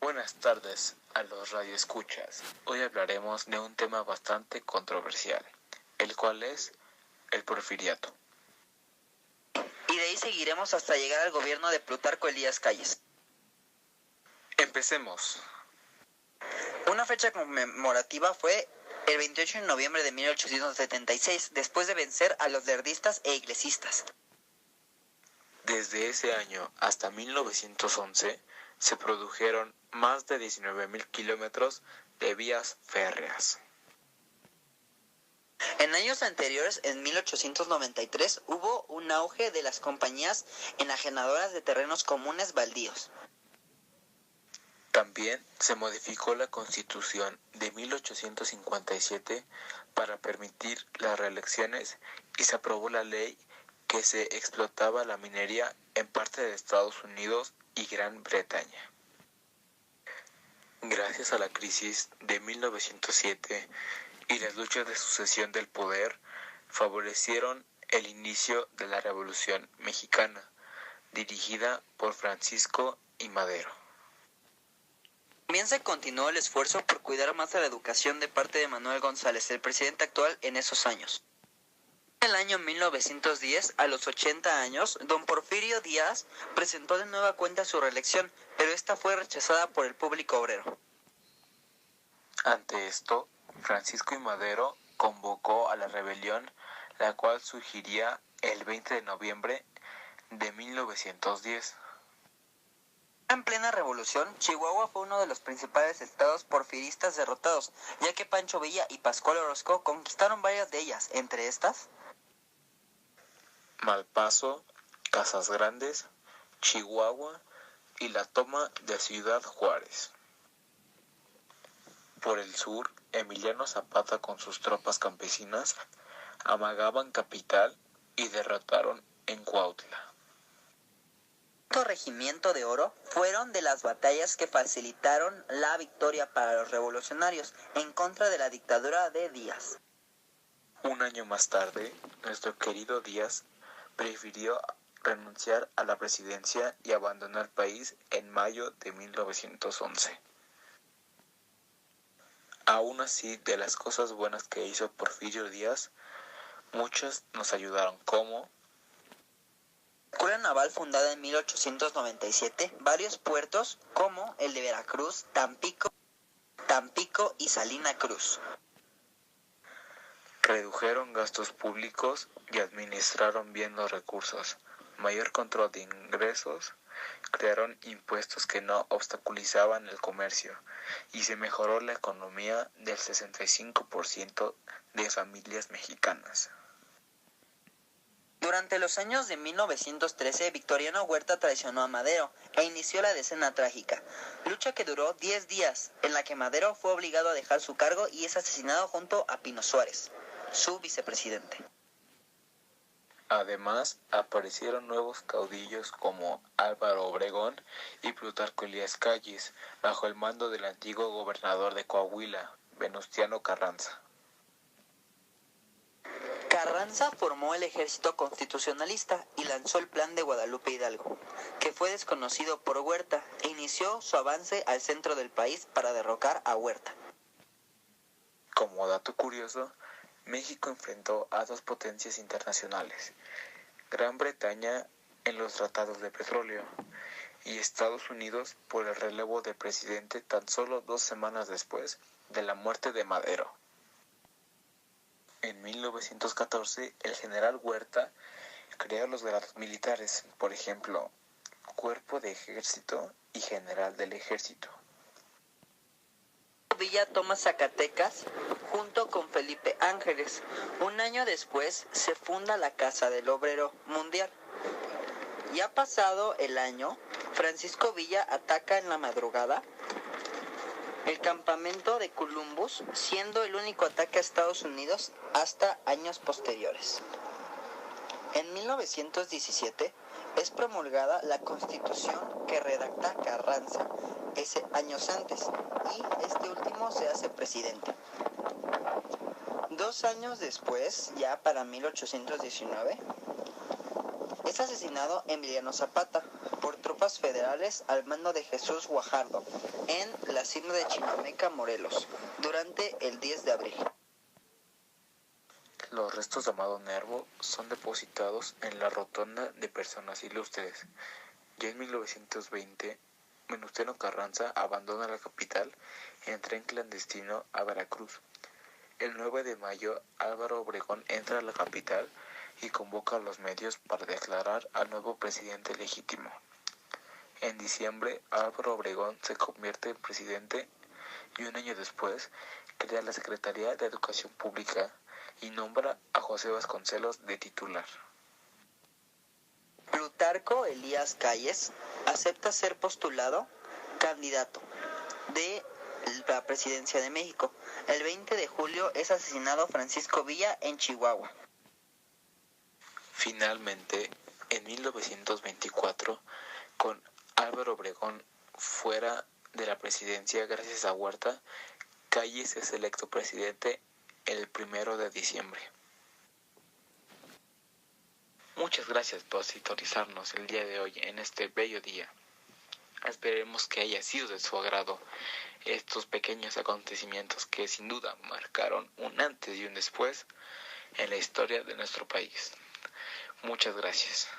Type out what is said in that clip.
Buenas tardes a los radioescuchas. Hoy hablaremos de un tema bastante controversial, el cual es el porfiriato. Y de ahí seguiremos hasta llegar al gobierno de Plutarco Elías Calles. Empecemos. Una fecha conmemorativa fue el 28 de noviembre de 1876, después de vencer a los lerdistas e iglesistas. Desde ese año hasta 1911 se produjeron más de 19.000 kilómetros de vías férreas. En años anteriores, en 1893, hubo un auge de las compañías enajenadoras de terrenos comunes baldíos. También se modificó la Constitución de 1857 para permitir las reelecciones y se aprobó la ley que se explotaba la minería en parte de Estados Unidos y Gran Bretaña. Gracias a la crisis de 1907 y las luchas de sucesión del poder, favorecieron el inicio de la Revolución Mexicana, dirigida por Francisco I. Madero. También se continuó el esfuerzo por cuidar más a la educación de parte de Manuel González, el presidente actual en esos años. En el año 1910, a los 80 años, don Porfirio Díaz presentó de nueva cuenta su reelección, pero esta fue rechazada por el público obrero. Ante esto, Francisco I. Madero convocó a la rebelión, la cual surgiría el 20 de noviembre de 1910. En plena revolución, Chihuahua fue uno de los principales estados porfiristas derrotados, ya que Pancho Villa y Pascual Orozco conquistaron varias de ellas, entre estas Malpaso, Casas Grandes, Chihuahua y la toma de Ciudad Juárez. Por el sur, Emiliano Zapata con sus tropas campesinas amagaban capital y derrotaron en Cuautla. El Regimiento de Oro fueron de las batallas que facilitaron la victoria para los revolucionarios en contra de la dictadura de Díaz. Un año más tarde, nuestro querido Díaz prefirió renunciar a la presidencia y abandonó el país en mayo de 1911. Aún así, de las cosas buenas que hizo Porfirio Díaz, muchas nos ayudaron, como Escuela Naval fundada en 1897, varios puertos como el de Veracruz, Tampico y Salina Cruz. Redujeron gastos públicos y administraron bien los recursos, mayor control de ingresos, crearon impuestos que no obstaculizaban el comercio y se mejoró la economía del 65% de familias mexicanas. Durante los años de 1913, Victoriano Huerta traicionó a Madero e inició la Decena Trágica, lucha que duró 10 días, en la que Madero fue obligado a dejar su cargo y es asesinado junto a Pino Suárez, su vicepresidente. Además, aparecieron nuevos caudillos como Álvaro Obregón y Plutarco Elías Calles, bajo el mando del antiguo gobernador de Coahuila, Venustiano Carranza. Carranza formó el ejército constitucionalista y lanzó el plan de Guadalupe Hidalgo, que fue desconocido por Huerta, e inició su avance al centro del país para derrocar a Huerta. Como dato curioso, México enfrentó a dos potencias internacionales, Gran Bretaña en los tratados de petróleo y Estados Unidos por el relevo de presidente tan solo 2 semanas después de la muerte de Madero. En 1914, el general Huerta creó los grados militares, por ejemplo, Cuerpo de Ejército y General del Ejército. Villa toma Zacatecas junto con Felipe Ángeles. Un año después se funda la Casa del Obrero Mundial. Ya pasado el año, Francisco Villa ataca en la madrugada el campamento de Columbus, siendo el único ataque a Estados Unidos hasta años posteriores. En 1917 es promulgada la Constitución que redacta Carranza años antes, y este último se hace presidente. 2 años después, ya para 1819, es asesinado Emiliano Zapata por tropas tropas federales al mando de Jesús Guajardo en la hacienda de Chinameca, Morelos, durante el 10 de abril. Los restos de Amado Nervo son depositados en la Rotonda de Personas Ilustres. Ya en 1920, Venustiano Carranza abandona la capital en tren clandestino a Veracruz. El 9 de mayo, Álvaro Obregón entra a la capital y convoca a los medios para declarar al nuevo presidente legítimo. En diciembre, Álvaro Obregón se convierte en presidente y un año después crea la Secretaría de Educación Pública y nombra a José Vasconcelos de titular. Plutarco Elías Calles acepta ser postulado candidato de la presidencia de México. El 20 de julio es asesinado Francisco Villa en Chihuahua. Finalmente, en 1924, con Álvaro Obregón fuera de la presidencia gracias a Huerta, Calles es electo presidente el 1 de diciembre. Muchas gracias por sintonizarnos el día de hoy en este bello día. Esperemos que haya sido de su agrado estos pequeños acontecimientos que sin duda marcaron un antes y un después en la historia de nuestro país. Muchas gracias.